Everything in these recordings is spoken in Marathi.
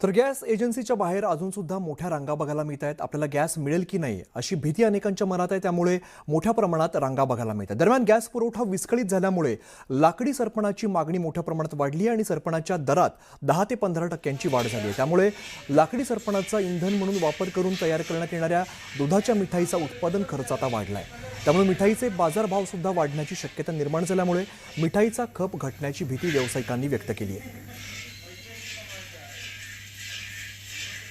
तर गॅस एजन्सीच्या बाहेर अजून सुद्धा मोठ्या रांगा बघायला मिळत आहेत। आपल्याला गॅस मिळेल की नाही अशी भीती अनेकांच्या मनात आहे, त्यामुळे मोठ्या प्रमाणात रांगा बघायला मिळतात। दरम्यान गॅस पुरवठा विस्कळीत झाल्यामुळे लाकडी सरपणाची मागणी मोठ्या प्रमाणात वाढली आहे आणि सरपणाच्या दरात 10 ते 15% वाढ झाली आहे। त्यामुळे लाकडी सरपणाचा इंधन म्हणून वापर करून तयार करण्यात येणाऱ्या दुधाच्या मिठाईचा उत्पादन खर्च आता वाढला आहे। त्यामुळे मिठाईचे बाजारभाव सुद्धा वाढण्याची शक्यता निर्माण झाल्यामुळे मिठाईचा खप घटण्याची भीती व्यावसायिकांनी व्यक्त केली आहे।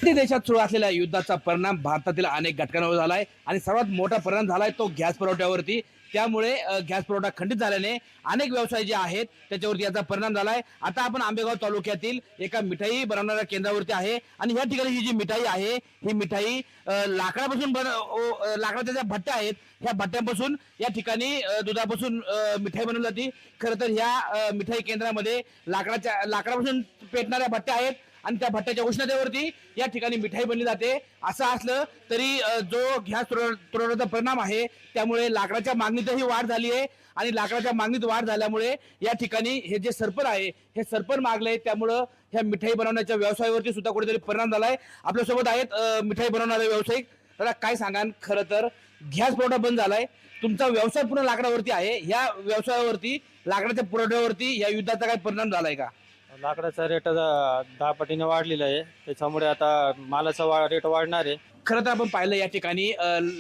देशात सुरू असलेल्या युद्धाचा परिणाम भारतातील अनेक घटकांवर झालाय आणि सर्वात मोठा परिणाम झालाय तो गॅस पुरवठ्यावरती। त्यामुळे गॅस पुरवठा खंडित झाल्याने अनेक व्यवसाय जे आहेत त्याच्यावरती याचा परिणाम झालाय। आता आपण आंबेगाव तालुक्यातील एका मिठाई बनवणाऱ्या केंद्रावरती आहे आणि या ठिकाणी ही जी मिठाई आहे ही मिठाई लाकडापासून लाकडाच्या ज्या भट्ट्या आहेत ह्या भट्ट्यांपासून या ठिकाणी दुधापासून मिठाई बनवली जाते। खरं तर ह्या मिठाई केंद्रामध्ये लाकडापासून पेटणाऱ्या भट्ट्या आहेत आणि त्या भट्ट्याच्या उष्णतेवरती या ठिकाणी मिठाई बनली जाते। असं असलं तरी जो गॅस पुरवठ्याचा परिणाम आहे त्यामुळे लाकडाच्या मागणीतही वाढ झाली आहे आणि लाकडाच्या मागणीत वाढ झाल्यामुळे या ठिकाणी हे जे सरपण आहे हे सरपण मागले, त्यामुळं ह्या मिठाई बनवण्याच्या व्यवसायावरती सुद्धा कुठेतरी परिणाम झालाय। आपल्यासोबत आहेत मिठाई बनवणारे व्यावसायिक। तर काय सांगाल, खरं तर गॅस पुरवठा बंद झालाय, तुमचा व्यवसाय पूर्ण लाकडावरती आहे, या व्यवसायावरती लाकडाच्या पुरवठ्यावरती या युद्धाचा काय परिणाम झालाय का? लाकडाचा रेट 10 पटीने वाढलेला आहे, त्याच्यामुळे आता मालाचा रेट वाढणार आहे। खरं तर आपण पाहिलं या ठिकाणी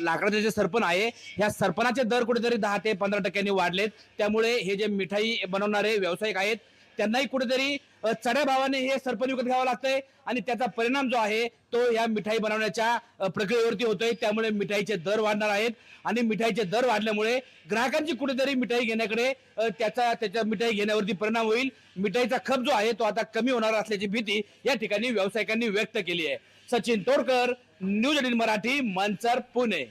लाकडाचे जे सरपण आहे ह्या सरपणाचे दर कुठेतरी 10 ते 15% वाढलेत। त्यामुळे हे जे मिठाई बनवणारे व्यावसायिक आहेत त्यांनाही कुठेतरी चढ्या भावाने हे सरपण विकत घ्यावं लागतंय आणि त्याचा परिणाम जो आहे तो या मिठाई बनवण्याच्या प्रक्रियेवरती होतोय। त्यामुळे मिठाईचे दर वाढणार आहेत आणि मिठाईचे दर वाढल्यामुळे ग्राहकांची कुठेतरी मिठाई घेण्याकडे त्याच्या मिठाई घेण्यावरती परिणाम होईल। मिठाईचा खप जो आहे तो आता कमी होणार असल्याची भीती या ठिकाणी व्यावसायिकांनी व्यक्त केली आहे। सचिन तोडकर, न्यूज 18 मराठी, मंचर, पुणे।